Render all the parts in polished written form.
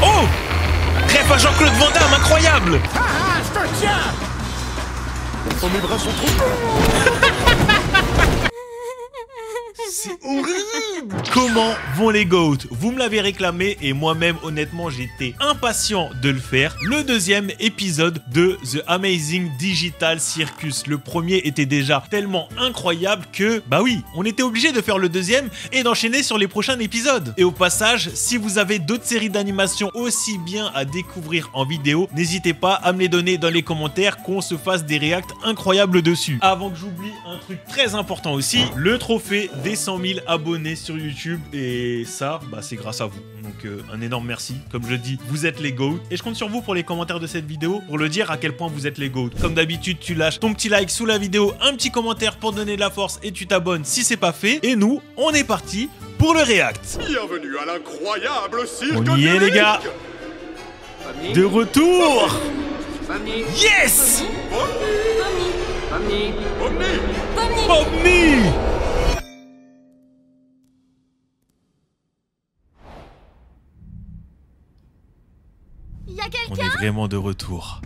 Oh! Rêve à Jean-Claude Van Damme, incroyable! Ah ah, je te tiens! Oh, mes bras sont trop... C'est horrible! Comment vont les GOAT? Vous me l'avez réclamé et moi-même, honnêtement, j'étais impatient de le faire. Le deuxième épisode de The Amazing Digital Circus. Le premier était déjà tellement incroyable que, bah oui, on était obligé de faire le deuxième et d'enchaîner sur les prochains épisodes. Et au passage, si vous avez d'autres séries d'animation aussi bien à découvrir en vidéo, n'hésitez pas à me les donner dans les commentaires, qu'on se fasse des réacts incroyables dessus. Avant que j'oublie un truc très important aussi, le trophée des 100 000 abonnés sur YouTube, et ça, bah, c'est grâce à vous. Donc un énorme merci. Comme je dis, vous êtes les GOAT. Et je compte sur vous pour les commentaires de cette vidéo pour le dire à quel point vous êtes les GOAT. Comme d'habitude, tu lâches ton petit like sous la vidéo, un petit commentaire pour donner de la force et tu t'abonnes si c'est pas fait. Et nous, on est parti pour le react. Bienvenue à l'incroyable cirque. On y est les gars. De retour. Yes. Pomni. Y'a On quelqu'un? est vraiment de retour.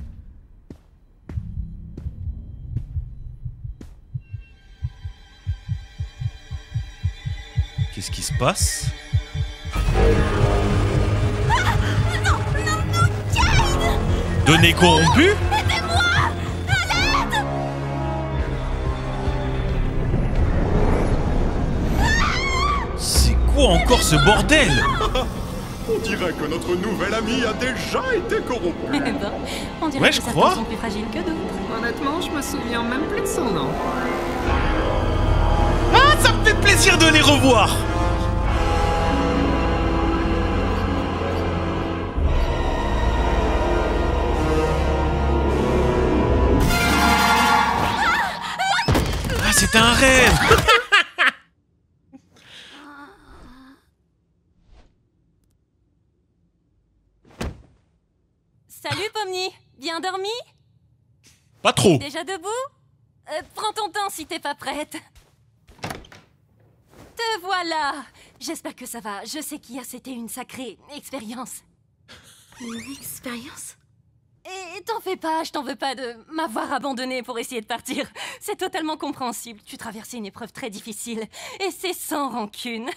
Qu'est-ce qui se passe? Non, Jane! Données corrompues? Aidez-moi! À l'aide! C'est quoi encore ce bordel? On dirait que notre nouvel ami a déjà été corrompu. Eh ben, on dirait Ouais, que je certains crois. sont plus fragiles que d'autres. Honnêtement, je me souviens même plus de son nom. Ah, ça me fait plaisir de les revoir. Ah, c'était un rêve. Salut Pomni, bien dormi? Pas trop. Déjà debout? Prends ton temps si t'es pas prête. Te voilà. J'espère que ça va. Je sais qu'hier c'était une sacrée expérience. Une expérience? Et t'en fais pas, je t'en veux pas de m'avoir abandonné pour essayer de partir. C'est totalement compréhensible. Tu traversais une épreuve très difficile. Et c'est sans rancune.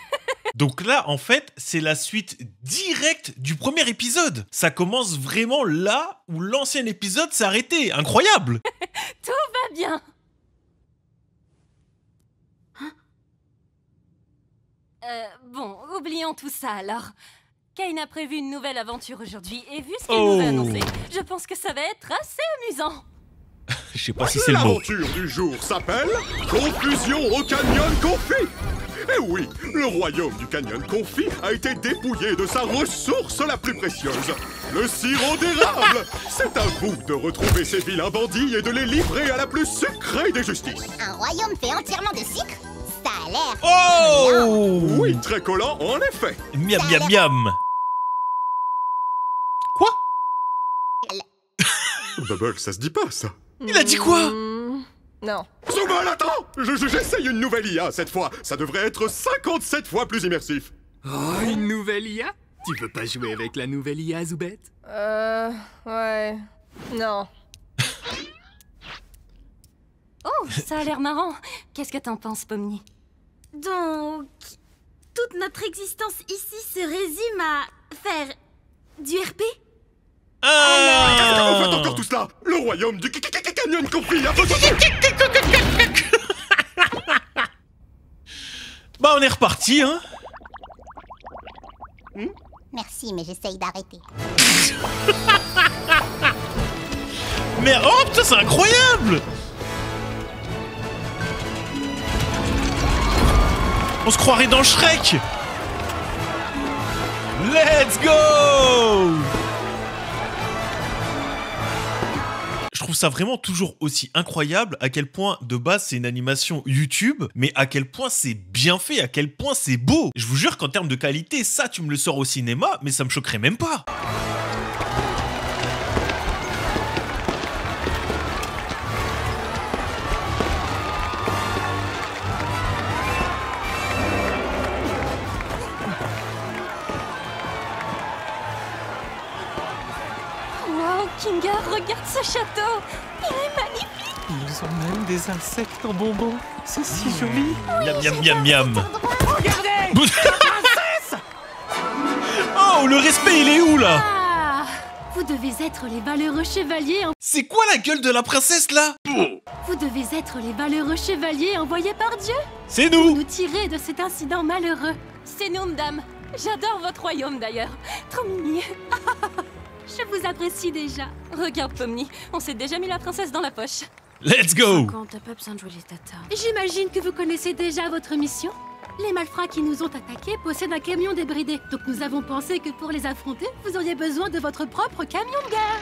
Donc là, en fait, c'est la suite directe du premier épisode. Ça commence vraiment là où l'ancien épisode s'est arrêté. Incroyable. Tout va bien. Bon, oublions tout ça alors. Kane a prévu une nouvelle aventure aujourd'hui et vu ce qu'elle nous a annoncé, je pense que ça va être assez amusant. Je sais pas si c'est le mot. L'aventure du jour s'appelle Confusion au Canyon Confit. Eh oui, le royaume du Canyon Confit a été dépouillé de sa ressource la plus précieuse, le sirop d'érable. C'est à vous de retrouver ces vilains bandits et de les livrer à la plus sucrée des justices. Un royaume fait entièrement de sucre? Ça a l'air... Oh! Oui, très collant, en effet. Miam miam miam. Quoi? Bubble, ça se dit pas, ça. Il a dit quoi? Non. Zooble, attends! J'essaye une nouvelle IA cette fois. Ça devrait être 57 fois plus immersif. Oh, une nouvelle IA? Tu veux pas jouer avec la nouvelle IA, Zoubette? Ouais. Non. Oh, ça a l'air marrant. Qu'est-ce que t'en penses, Pomni? Donc, toute notre existence ici se résume à faire du RP? Qu'est-ce que vous faites Ah! encore tout cela? Le royaume du Canyon Confit a... Bah on est reparti, hein. Merci, mais j'essaye d'arrêter. Mais oh putain, c'est incroyable. On se croirait dans Shrek. Let's go. Je trouve ça vraiment toujours aussi incroyable à quel point de base c'est une animation YouTube, mais à quel point c'est bien fait, à quel point c'est beau. Je vous jure qu'en termes de qualité, ça tu me le sors au cinéma, mais ça me choquerait même pas. Kinger, regarde ce château. Il est magnifique. Ils ont même des insectes en bonbons. C'est si joli. Miam, miam, miam, miam. Regardez. Oh, le respect, il est où, là? Ah, vous devez être les valeureux chevaliers. C'est quoi la gueule de la princesse, là? Vous devez être les valeureux chevaliers envoyés par Dieu. C'est nous. Nous tirer de cet incident malheureux. C'est nous, madame. J'adore votre royaume, d'ailleurs. Trop mimi. Je vous apprécie déjà. Regarde, Pomni, on s'est déjà mis la princesse dans la poche. Let's go. Quand t'as pas besoin de jouer les tatas. J'imagine que vous connaissez déjà votre mission. Les malfrats qui nous ont attaqués possèdent un camion débridé. Donc nous avons pensé que pour les affronter, vous auriez besoin de votre propre camion de guerre.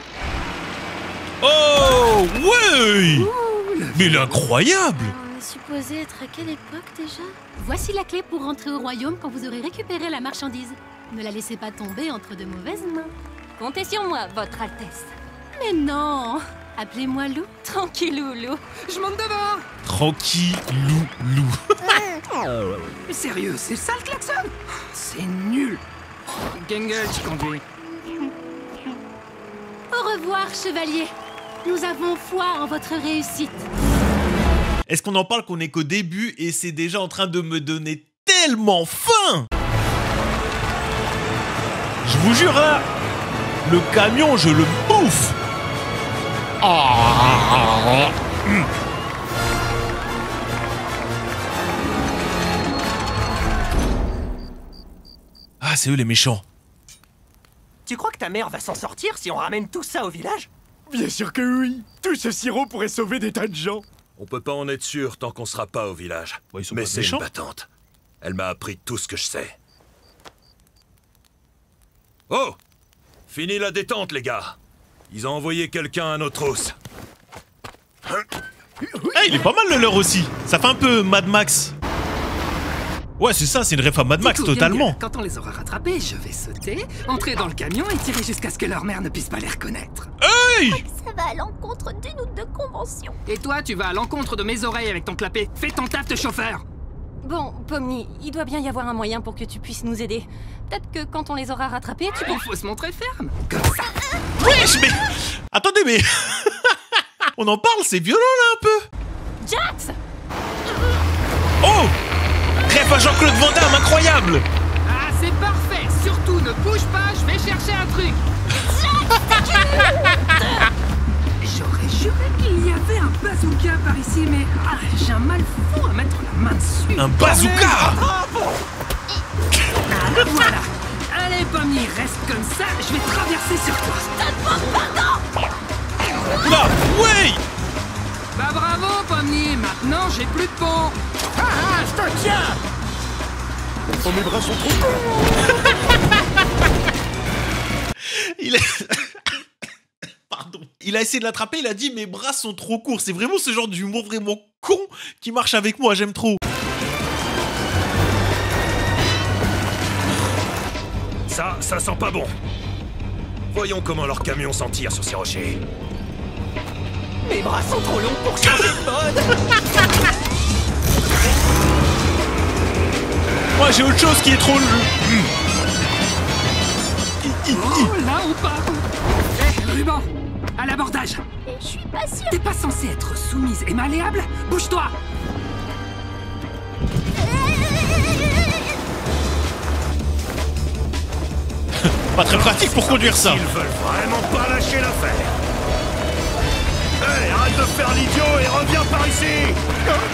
Oh, ouais. Mais il est incroyable. On est supposé être à quelle époque déjà? Voici la clé pour rentrer au royaume quand vous aurez récupéré la marchandise. Ne la laissez pas tomber entre de mauvaises mains. Comptez sur moi, votre Altesse. Mais non! Appelez-moi Lou. Tranquillou, Lou. Je monte devant. Tranquille, loup. Mais sérieux, c'est ça le klaxon? C'est nul. Gengel, tu conduis. Au revoir, chevalier. Nous avons foi en votre réussite. Est-ce qu'on en parle qu'on est qu'au début et c'est déjà en train de me donner tellement faim? Je vous jure, hein, le camion, je le bouffe. Ah, c'est eux les méchants. Tu crois que ta mère va s'en sortir si on ramène tout ça au village? Bien sûr que oui. Tout ce sirop pourrait sauver des tas de gens. On peut pas en être sûr tant qu'on sera pas au village. Ouais, ils sont Mais pas c'est méchants. une battante. Elle m'a appris tout ce que je sais. Oh! Fini la détente, les gars. Ils ont envoyé quelqu'un à nos trousses. Ah, il est pas mal le leur aussi. Ça fait un peu Mad Max. Ouais, c'est ça, c'est une ref à Mad Max, Du coup, totalement. Gengel, quand on les aura rattrapés, je vais sauter, entrer dans le camion et tirer jusqu'à ce que leur mère ne puisse pas les reconnaître. Hey! Ça va à l'encontre d'une ou deux conventions. Et toi, tu vas à l'encontre de mes oreilles avec ton clapet. Fais ton taf de chauffeur. Bon, Pomni, il doit bien y avoir un moyen pour que tu puisses nous aider. Peut-être que quand on les aura rattrapés, tu Il faut se montrer ferme. Comme ça. Wesh, mais... Attendez, mais... On en parle, c'est violent, là, un peu. Jax! Oh! Ref à Jean-Claude Van Damme, incroyable. Ah, c'est parfait. Surtout, ne bouge pas, je vais chercher un truc. J'aurais juré qu'il y avait un bazooka par ici, mais j'ai un mal fou à mettre la main dessus. Un bazooka! Voilà. Allez, Pomni, reste comme ça, je vais traverser sur toi. Oula, ouais! Bah bravo, Pomni, maintenant j'ai plus de pont. Ah, je te tiens. Oh, mes bras sont trop courts. Il est... Pardon. Il a essayé de l'attraper, il a dit mes bras sont trop courts. C'est vraiment ce genre d'humour vraiment con qui marche avec moi, j'aime trop. Ça sent pas bon. Voyons comment leur camion s'en tire sur ces rochers. Mes bras sont trop longs pour changer de mode. Moi j'ai autre chose qui est trop... Oh, là on part. Hé, Ruban, à l'abordage. Je suis pas sûre. T'es pas censé être soumise et malléable? Bouge-toi. Pas très pratique pour conduire ça. Ils veulent vraiment pas lâcher l'affaire. Hé, arrête de faire l'idiot et reviens par ici.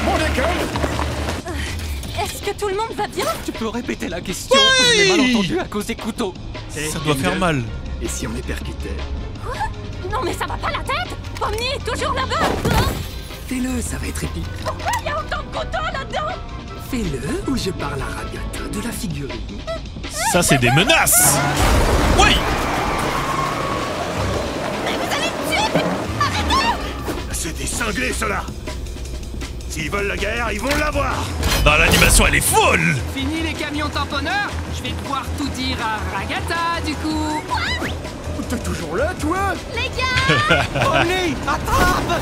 Mon école. Est-ce que tout le monde va bien? Tu peux répéter la question? Ouais. J'ai mal entendu à cause des couteaux. Ça doit faire mal. Et si on les percutait? Non mais ça va pas la tête! Pomni est toujours là-bas! Fais-le, ça va être épique. Pourquoi il y a autant de couteaux là-dedans? Fais-le ou je parle à Ragata de la figurine. Ça c'est des menaces. Oui. C'est des cinglés, ceux-là. S'ils veulent la guerre, ils vont l'avoir. Dans l'animation elle est folle. Fini les camions tamponneurs. Je vais pouvoir tout dire à Ragata, du coup. T'es toujours là, toi? Les gars! Pomni, attrape!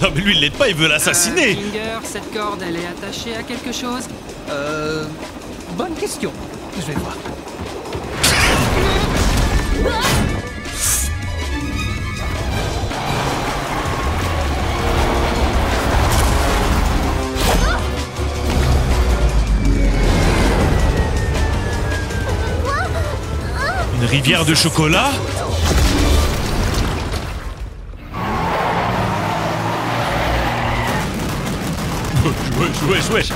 Non mais lui il l'aide pas, il veut l'assassiner. Kinger, cette corde, elle est attachée à quelque chose? Bonne question. Je vais voir. Une rivière de chocolat. Wesh.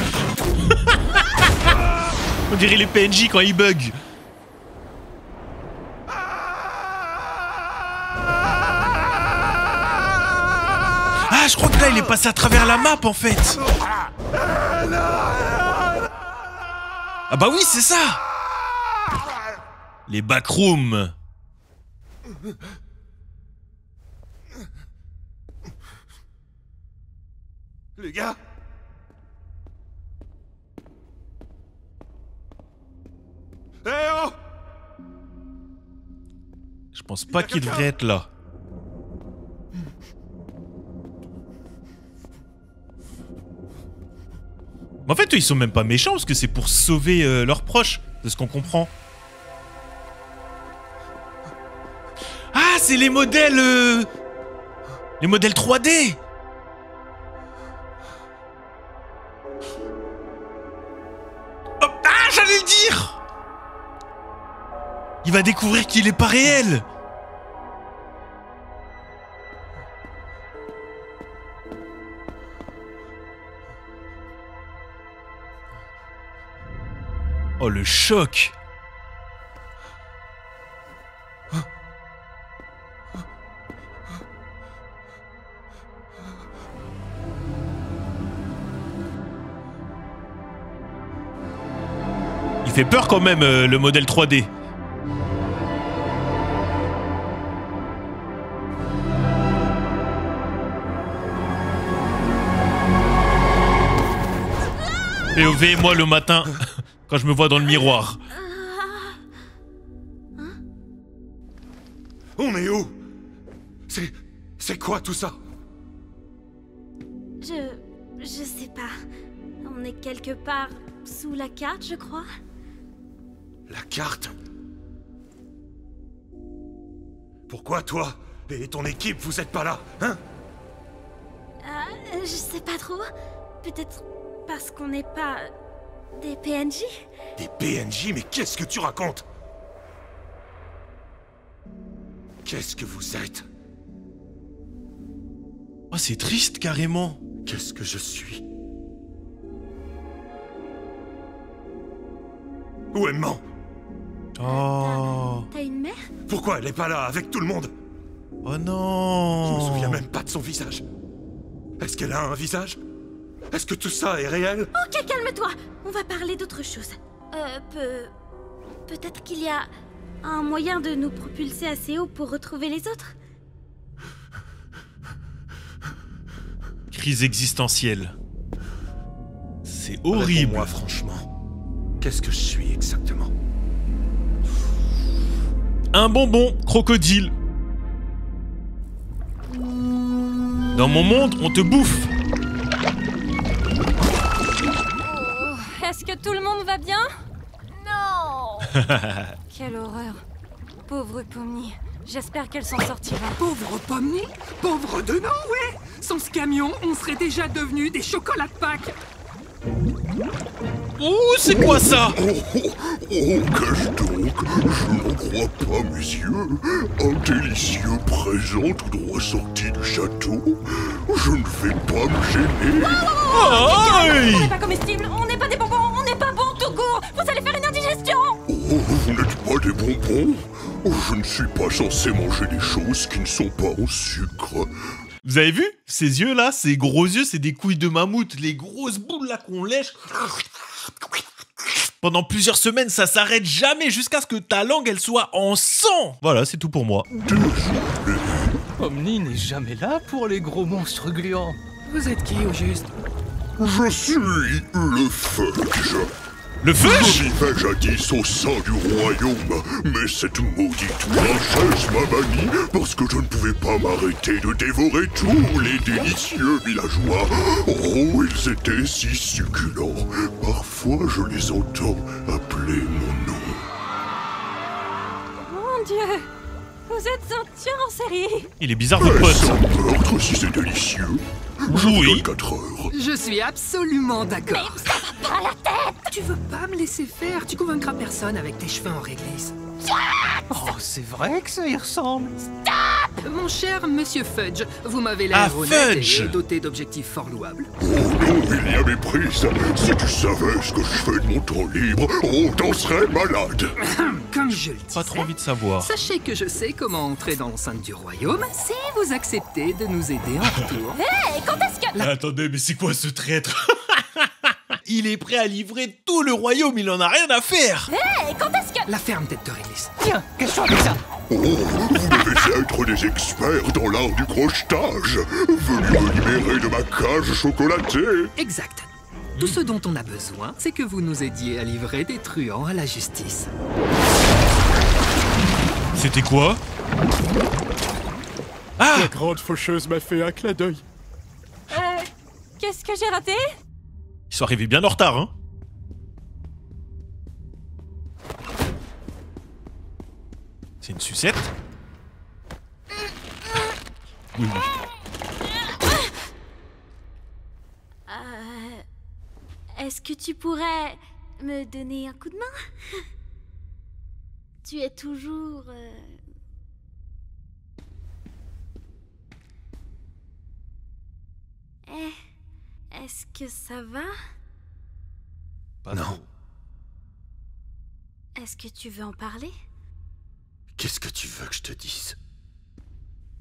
On dirait les PNJ quand ils bug. Ah, je crois que là, il est passé à travers la map, en fait. Ah bah oui, c'est ça. Les backrooms. Les gars. Eh oh! Je pense pas qu'il devrait être là. Mais en fait, eux, ils sont même pas méchants parce que c'est pour sauver leurs proches, de ce qu'on comprend. Ah, c'est les modèles... Les modèles 3D. Oh, ah, j'allais le dire. Il va découvrir qu'il est pas réel. Oh, le choc. Il fait peur quand même, le modèle 3D. POV, moi le matin, quand je me vois dans le miroir. On est où? C'est quoi tout ça? Je sais pas. On est quelque part sous la carte, je crois. La carte? Pourquoi toi et ton équipe vous êtes pas là, hein? Je sais pas trop. Peut-être parce qu'on n'est pas des PNJ? Des PNJ? Mais qu'est-ce que tu racontes? Qu'est-ce que vous êtes? Oh, c'est triste carrément. Qu'est-ce que je suis? Où est maman? Oh. T'as une mère? Pourquoi elle est pas là avec tout le monde? Oh non. Je me souviens même pas de son visage. Est-ce qu'elle a un visage? Est-ce que tout ça est réel? Ok, calme-toi. On va parler d'autre chose. Peut-être qu'il y a un moyen de nous propulser assez haut pour retrouver les autres? Crise existentielle. C'est horrible. Réponds-moi franchement. Qu'est-ce que je suis exactement? Un bonbon crocodile. Dans mon monde, on te bouffe. Oh, est-ce que tout le monde va bien? Non. Quelle horreur. Pauvre Pomni. J'espère qu'elle s'en sortira. Pauvre Pomni, pauvre de nous, ouais. Sans ce camion, on serait déjà devenus des chocolats de Pâques. Oh, c'est quoi ça? Qu'est-ce donc? Je n'en crois pas mes yeux. Un délicieux présent tout droit sorti du château. Je ne vais pas me gêner. Aïe! On n'est pas comestible, on n'est pas des bonbons, on n'est pas bon tout court. Vous allez faire une indigestion. Oh, vous n'êtes pas des bonbons? Je ne suis pas censé manger des choses qui ne sont pas au sucre. Vous avez vu? Ces yeux là, ces gros yeux, c'est des couilles de mammouth. Les grosses boules là qu'on lèche. Pendant plusieurs semaines, ça s'arrête jamais jusqu'à ce que ta langue, elle soit en sang. Voilà, c'est tout pour moi. Pomni n'est jamais là pour les gros monstres gluants. Vous êtes qui au juste? Je suis le Fudge. Le Fudge? Je vivais jadis au sein du royaume, mais cette maudite princesse m'a banni parce que je ne pouvais pas m'arrêter de dévorer tous les délicieux villageois. Oh, ils étaient si succulents. Parfois, je les entends appeler mon nom. Mon Dieu. Vous êtes un tueur en série. Il est bizarre votre pote. Sans meurtre, si c'est délicieux. Je vous donne 4 heures. Je suis absolument d'accord. Mais ça va pas à la tête. Tu veux pas me laisser faire? Tu convaincras personne avec tes cheveux en réglisse. Oh, c'est vrai que ça y ressemble. Mon cher monsieur Fudge, vous m'avez l'air honnête et doté d'objectifs fort louables. Oh non, il y a méprise. Si tu savais ce que je fais de mon temps libre, oh, t'en serais malade. Comme je le disais, Pas trop envie de savoir. sachez que je sais comment entrer dans l'enceinte du royaume si vous acceptez de nous aider en retour. Hé, quand est-ce que... Attendez, mais c'est quoi ce traître? Il est prêt à livrer tout le royaume, il en a rien à faire. Hé, quand est-ce que... La ferme tête de réglisse. Tiens, question avec ça. Oh, vous devez être des experts dans l'art du crochetage. Venez me libérer de ma cage chocolatée. Exact. Tout ce dont on a besoin, c'est que vous nous aidiez à livrer des truands à la justice. C'était quoi? Ah! La grande faucheuse m'a fait un clin d'œil. Qu'est-ce que j'ai raté? Ils sont arrivés bien en retard, hein? C'est une sucette? Oui, oui. Est-ce que tu pourrais me donner un coup de main? Tu es toujours... Est-ce que ça va? Pas Non. trop. Est-ce que tu veux en parler? Qu'est-ce que tu veux que je te dise?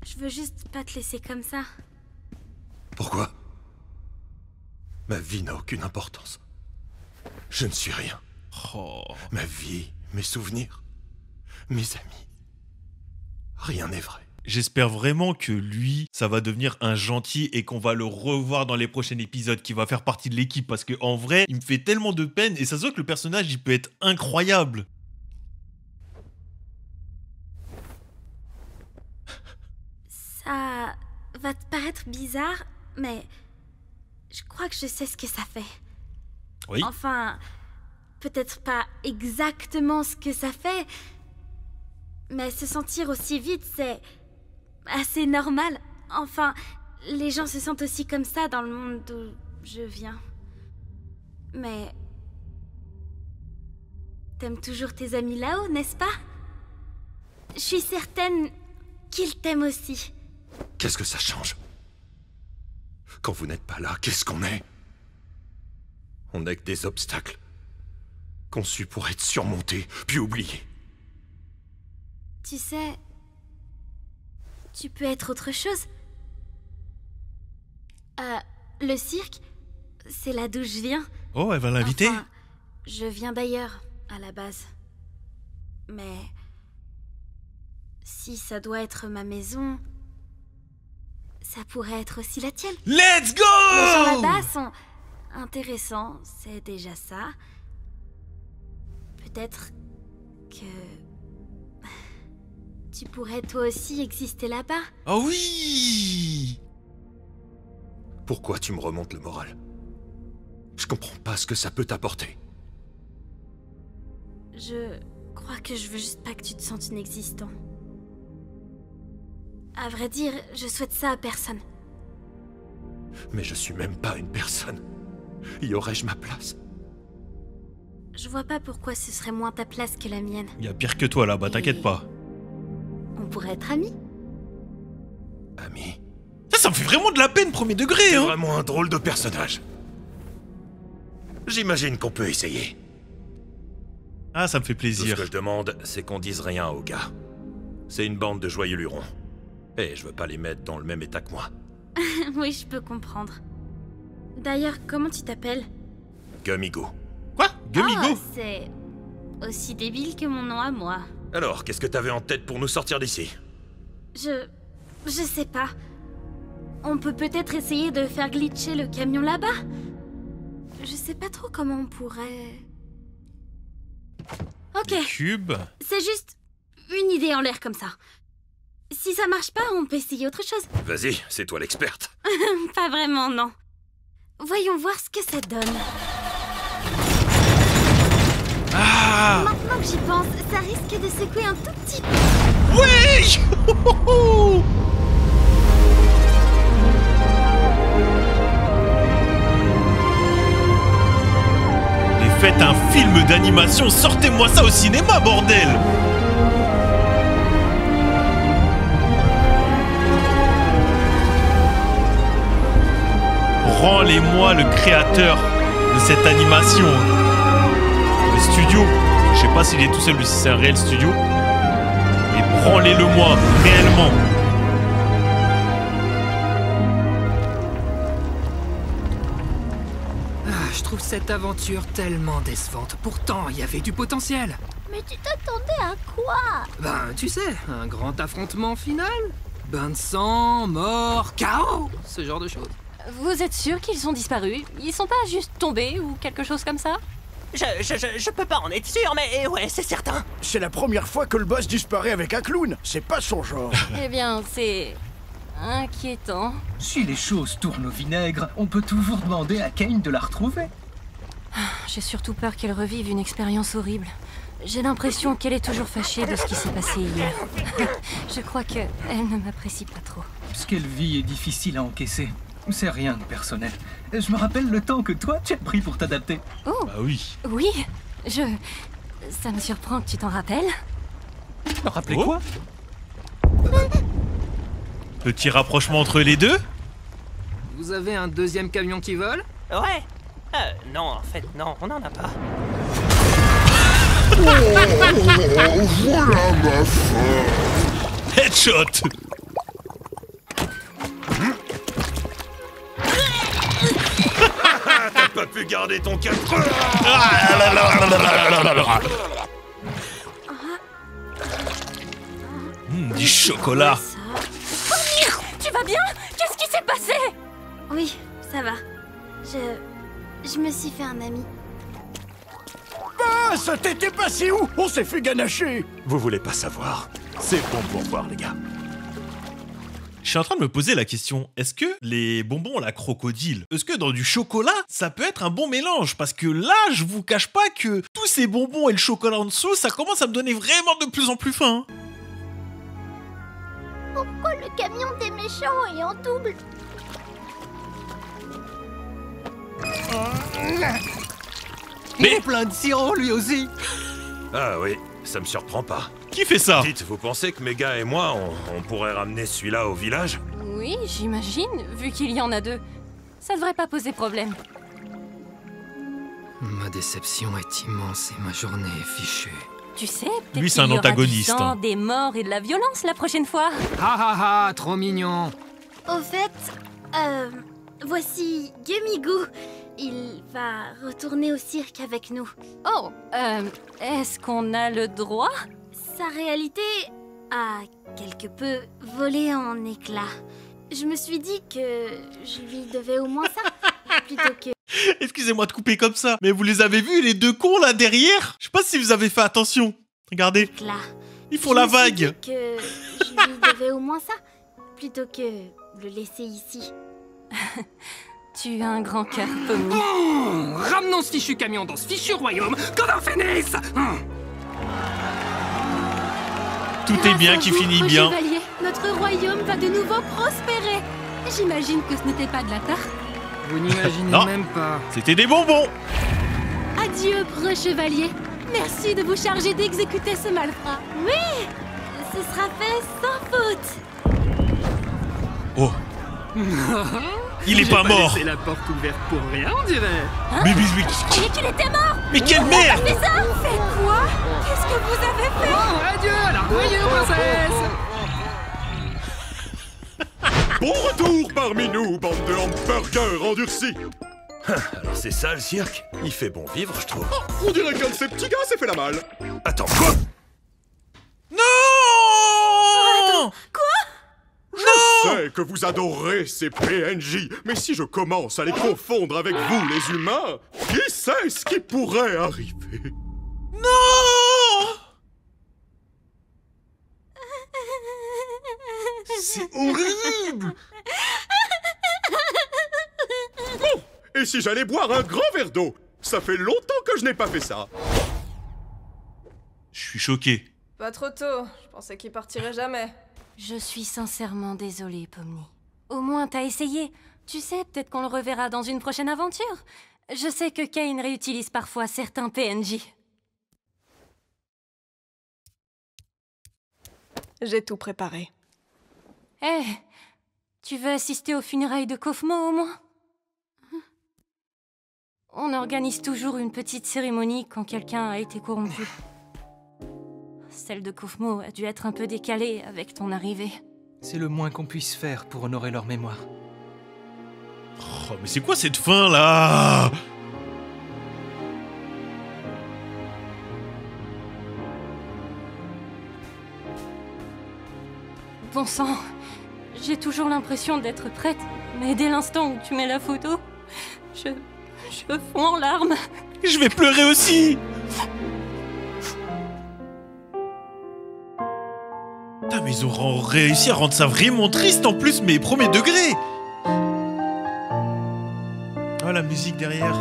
Je veux juste pas te laisser comme ça. Pourquoi? Ma vie n'a aucune importance. Je ne suis rien. Oh. Ma vie, mes souvenirs, mes amis. Rien n'est vrai. J'espère vraiment que lui, ça va devenir un gentil et qu'on va le revoir dans les prochains épisodes, qu'il va faire partie de l'équipe. Parce que en vrai, il me fait tellement de peine et ça se voit que le personnage, il peut être incroyable. Ça va te paraître bizarre, mais je crois que je sais ce que ça fait. Oui. Enfin, peut-être pas exactement ce que ça fait, mais se sentir aussi vite, c'est assez normal. Enfin, les gens se sentent aussi comme ça dans le monde d'où je viens. Mais... T'aimes toujours tes amis là-haut, n'est-ce pas? Je suis certaine qu'ils t'aiment aussi. Qu'est-ce que ça change? Quand vous n'êtes pas là, qu'est-ce qu'on est? On n'est que des obstacles. Conçus pour être surmontés, puis oubliés. Tu sais... Tu peux être autre chose. Le cirque, c'est là d'où je viens. Oh, elle va l'inviter. Enfin, je viens d'ailleurs, à la base. Mais... si ça doit être ma maison... ça pourrait être aussi la tienne. Let's go! Les gens là-bas sont intéressants, c'est déjà ça. Peut-être que... tu pourrais toi aussi exister là-bas. Oh oui! Pourquoi tu me remontes le moral? Je comprends pas ce que ça peut t'apporter. Je crois que je veux juste pas que tu te sentes inexistant. À vrai dire, je souhaite ça à personne. Mais je suis même pas une personne. Y aurais-je ma place? Je vois pas pourquoi ce serait moins ta place que la mienne. Il y a pire que toi là-bas, t'inquiète pas. On pourrait être amis. Ami? Ça me fait vraiment de la peine, premier degré, T'es hein! vraiment un drôle de personnage. J'imagine qu'on peut essayer. Ah, ça me fait Tout ce plaisir. que je demande, c'est qu'on dise rien aux gars. C'est une bande de joyeux lurons. Et je veux pas les mettre dans le même état que moi. Oui, je peux comprendre. D'ailleurs, comment tu t'appelles? Gumigo. Quoi? Gumigo? Oh, c'est aussi débile que mon nom à moi. Alors, qu'est-ce que t'avais en tête pour nous sortir d'ici? Je sais pas. On peut peut-être essayer de faire glitcher le camion là-bas. Je sais pas trop comment on pourrait... Ok, Cube. c'est juste une idée en l'air comme ça. Si ça marche pas, on peut essayer autre chose. Vas-y, c'est toi l'experte. Pas vraiment, non. Voyons voir ce que ça donne. Ah! Maintenant que j'y pense, ça risque de secouer un tout petit peu. Oui! faites un film d'animation, sortez-moi ça au cinéma, bordel! Branlez-moi le créateur de cette animation. Le studio. Je sais pas s'il est tout seul ou si c'est un réel studio. Mais branlez-le-moi, réellement. Je trouve cette aventure tellement décevante. Pourtant, il y avait du potentiel. Mais tu t'attendais à quoi? Ben, tu sais, un grand affrontement final. Bain de sang, mort, chaos, ce genre de choses. Vous êtes sûr qu'ils ont disparu? Ils sont pas juste tombés ou quelque chose comme ça? Je peux pas en être sûr, mais ouais, c'est certain. C'est la première fois que le boss disparaît avec un clown. C'est pas son genre. Eh bien, c'est inquiétant. Si les choses tournent au vinaigre, on peut toujours demander à Kane de la retrouver. J'ai surtout peur qu'elle revive une expérience horrible. J'ai l'impression qu'elle est toujours fâchée de ce qui s'est passé hier. Je crois qu'elle ne m'apprécie pas trop. Ce qu'elle vit est difficile à encaisser. C'est rien de personnel. Je me rappelle le temps que toi, tu as pris pour t'adapter. Oh bah oui. Oui, ça me surprend que tu t'en rappelles. Rappelez quoi? Petit rapprochement entre les deux? Vous avez un deuxième camion qui vole? Ouais. Non, en fait, non, on en a pas. Voilà ma fin. Headshot. T'as pas pu garder ton 4 Du chocolat. Tu vas bien? Qu'est-ce qui s'est passé? Oui, ça va. Je me suis fait un ami. Ah, ça t'était passé où? On s'est fait ganacher. Vous voulez pas savoir? C'est bon pour voir, les gars. Je suis en train de me poser la question, est-ce que les bonbons à la crocodile, est-ce que dans du chocolat, ça peut être un bon mélange? Parce que là, je vous cache pas que tous ces bonbons et le chocolat en dessous, ça commence à me donner vraiment de plus en plus faim. Pourquoi le camion des méchants est en double? Il est plein de sirop, lui aussi. Ah oui, ça me surprend pas. Qui fait ça? Dites, vous pensez que Méga et moi, on pourrait ramener celui-là au village? Oui, j'imagine, vu qu'il y en a deux. Ça devrait pas poser problème. Ma déception est immense et ma journée est fichue. Tu sais, peut-être Lui, c'est un qu'il y aura antagoniste, du sang, hein. des morts et de la violence la prochaine fois. Trop mignon. Au fait, voici Gummigoo. Il va retourner au cirque avec nous. Oh, est-ce qu'on a le droit? Sa réalité a quelque peu volé en éclats. Je me suis dit que je lui devais au moins ça, plutôt que... Excusez-moi de couper comme ça, mais vous les avez vus, les deux cons là derrière? Je sais pas si vous avez fait attention. Regardez, ils font la vague. Je me suis dit que je lui devais au moins ça, plutôt que le laisser ici. Tu as un grand cœur, Pomni. Ramenons ce fichu camion dans ce fichu royaume, qu'on en finisse. Tout est bien qui finit bien. Chevalier, notre royaume va de nouveau prospérer. J'imagine que ce n'était pas de la tarte. Vous n'imaginez Non. même pas. C'était des bonbons. Adieu, preux chevalier. Merci de vous charger d'exécuter ce malfrat. Oui, ce sera fait sans faute. Oh. Il est pas mort. C'est la porte ouverte pour rien, on dirait. Mais Je croyais qu'il était mort. mais quelle merde! Mais ça, faites quoi? Qu'est-ce que vous avez fait? Oh, adieu à la royaume princesse. Bon retour parmi nous, bande de hamburgers endurcis. Alors c'est ça le cirque? Il fait bon vivre, je trouve. On dirait qu'un de ces petits gars s'est fait la malle. Attends, quoi? Non! Je sais que vous adorez ces PNJ, mais si je commence à les confondre avec vous, les humains, qui sait ce qui pourrait arriver? Non! C'est horrible! Bon, et si j'allais boire un grand verre d'eau? Ça fait longtemps que je n'ai pas fait ça. Je suis choqué. Pas trop tôt, je pensais qu'il partirait jamais. Je suis sincèrement désolée, Pomni. Au moins, t'as essayé. Tu sais, peut-être qu'on le reverra dans une prochaine aventure. Je sais que Kane réutilise parfois certains PNJ. J'ai tout préparé. Eh, tu veux assister aux funérailles de Kaufmo au moins? On organise toujours une petite cérémonie quand quelqu'un a été corrompu. Celle de Kaufmo a dû être un peu décalée avec ton arrivée. C'est le moins qu'on puisse faire pour honorer leur mémoire. Oh, mais c'est quoi cette fin là? Bon sang, j'ai toujours l'impression d'être prête, mais dès l'instant où tu mets la photo, je fonds en larmes. Je vais pleurer aussi. Putain, mais ils auront réussi à rendre ça vraiment triste en plus, mais premier degré. Oh, la musique derrière.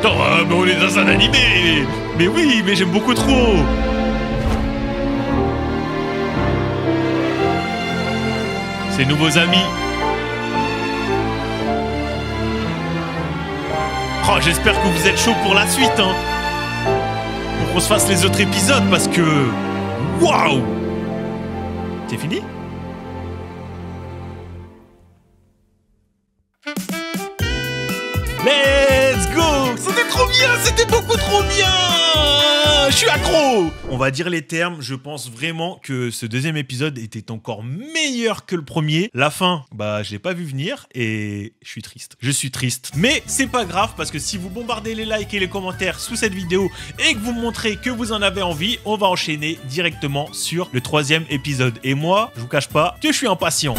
Oh, mais on est dans un animé. Mais oui, mais j'aime beaucoup trop. Ses nouveaux amis. Oh, j'espère que vous êtes chaud pour la suite, hein. Pour qu'on se fasse les autres épisodes, parce que... Waouh! C'est fini? Let's go! C'était trop bien! C'était beaucoup trop bien! Je suis accro! On va dire les termes, je pense vraiment que ce deuxième épisode était encore meilleur que le premier. La fin, bah je l'ai pas vu venir et je suis triste. Je suis triste. Mais c'est pas grave parce que si vous bombardez les likes et les commentaires sous cette vidéo et que vous me montrez que vous en avez envie, on va enchaîner directement sur le troisième épisode. Et moi, je vous cache pas que je suis impatient.